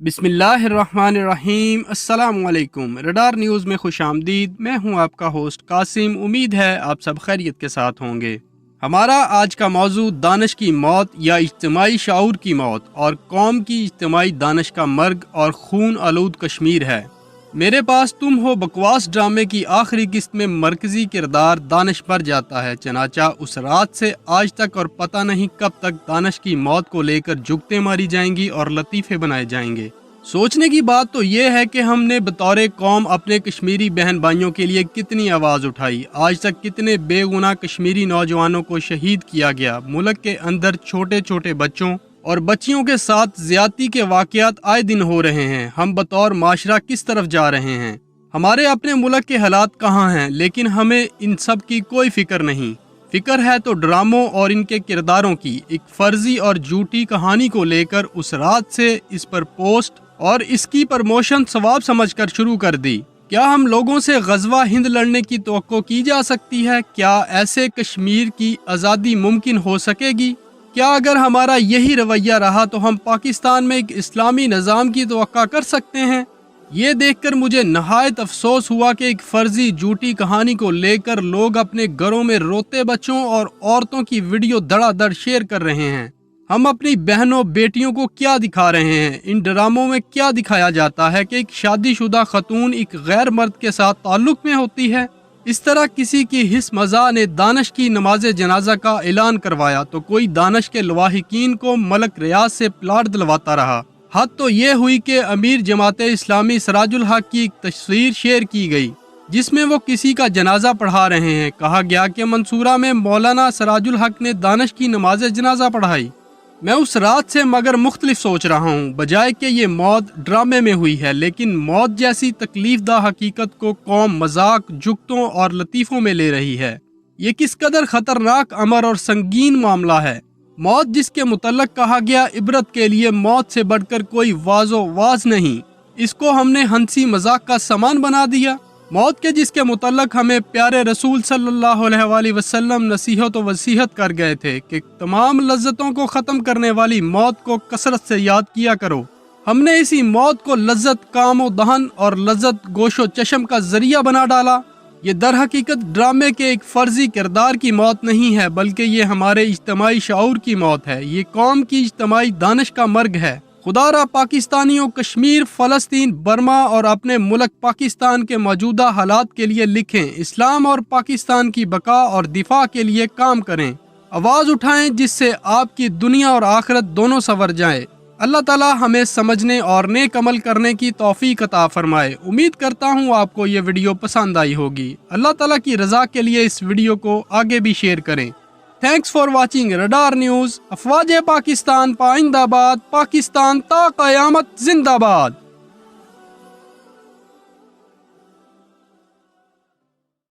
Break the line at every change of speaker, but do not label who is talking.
बिस्मिल्लाहिर्रहमानिर्रहीम। अस्सलाम वालेकुम। रडार न्यूज़ में खुश आमदीद। मैं हूं आपका होस्ट कासिम। उम्मीद है आप सब खैरियत के साथ होंगे। हमारा आज का मौजू दानिश की मौत या इज्तमाई शाऊर की मौत और कौम की इज्तमाई दानिश का मर्ग और खून आलूद कश्मीर है। मेरे पास तुम हो बकवास ड्रामे की आखिरी किस्त में मरकजी किरदार दानिश मर जाता है। चनाचा उस रात से आज तक और पता नहीं कब तक दानिश की मौत को लेकर जुगतें मारी जाएंगी और लतीफ़े बनाए जाएंगे। सोचने की बात तो ये है कि हमने बतौर कौम अपने कश्मीरी बहन भाइयों के लिए कितनी आवाज़ उठाई। आज तक कितने बेगुनाह कश्मीरी नौजवानों को शहीद किया गया। मुल्क के अंदर छोटे छोटे बच्चों और बच्चियों के साथ ज्यादती के वाक़यात आए दिन हो रहे हैं। हम बतौर माशरा किस तरफ जा रहे हैं? हमारे अपने मुल्क के हालात कहाँ हैं? लेकिन हमें इन सब की कोई फिक्र नहीं। फिक्र है तो ड्रामों और इनके किरदारों की। एक फर्जी और झूठी कहानी को लेकर उस रात से इस पर पोस्ट और इसकी प्रमोशन सवाब समझकर शुरू कर दी। क्या हम लोगों से गज़वा हिंद लड़ने की तवक्को की जा सकती है? क्या ऐसे कश्मीर की आज़ादी मुमकिन हो सकेगी? क्या अगर हमारा यही रवैया रहा तो हम पाकिस्तान में एक इस्लामी निज़ाम की तवक्का कर सकते हैं? ये देखकर मुझे नहायत अफसोस हुआ कि एक फर्जी झूठी कहानी को लेकर लोग अपने घरों में रोते बच्चों और औरतों की वीडियो धड़ाधड़ शेयर कर रहे हैं। हम अपनी बहनों बेटियों को क्या दिखा रहे हैं? इन ड्रामों में क्या दिखाया जाता है कि एक शादीशुदा खतून एक गैर मर्द के साथ ताल्लुक में होती है? इस तरह किसी की हिस मज़ा ने दानिश की नमाज जनाजा का ऐलान करवाया तो कोई दानिश के लवाहिकीन को मलक रियाज से प्लाट दिलवाता रहा। हद तो ये हुई कि अमीर जमात इस्लामी सिराजुल हक की एक तस्वीर शेयर की गई जिसमें वो किसी का जनाजा पढ़ा रहे हैं। कहा गया कि मंसूरा में मौलाना सिराजुल हक ने दानिश की नमाज जनाजा पढ़ाई। मैं उस रात से मगर मुख्तलिफ सोच रहा हूँ, बजाय कि ये मौत ड्रामे में हुई है। लेकिन मौत जैसी तकलीफदा हकीकत को कौम मजाक, जुगतों और लतीफ़ों में ले रही है। ये किस कदर खतरनाक, अमर और संगीन मामला है। मौत जिसके मुतल्लक कहा गया इबरत के लिए मौत से बढ़कर कोई वाजो वाज नहीं, इसको हमने हंसी मजाक का सामान बना दिया। मौत के जिसके मुतल्लक हमें प्यारे रसूल सल्लल्लाहु अलैहि वसल्लम नसीहत व वसीहत कर गए थे कि तमाम लज्जतों को ख़त्म करने वाली मौत को कसरत से याद किया करो। हमने इसी मौत को लज्जत कामो दहन और लज्जत गोशो चशम का जरिया बना डाला। ये दर हकीकत ड्रामे के एक फर्जी किरदार की मौत नहीं है, बल्कि ये हमारे इज्तमाई शाऊर की मौत है। ये कौम की इज्तमाई दानिश का मर्ग है। खुदारा पाकिस्तानियों कश्मीर, फ़लस्तीन, बर्मा और अपने मुल्क पाकिस्तान के मौजूदा हालात के लिए लिखें। इस्लाम और पाकिस्तान की बका और दिफा के लिए काम करें। आवाज़ उठाएं जिससे आपकी दुनिया और आखिरत दोनों संवर जाए। अल्लाह ताला हमें समझने और नेक अमल करने की तौफीक अता फरमाए। उम्मीद करता हूँ आपको ये वीडियो पसंद आई होगी। अल्लाह ताला की रज़ा के लिए इस वीडियो को आगे भी शेयर करें। Thanks for watching radar news. अफवाज पाकिस्तान पाइंदाबाद, पाकिस्तान ता क़यामत जिंदाबाद।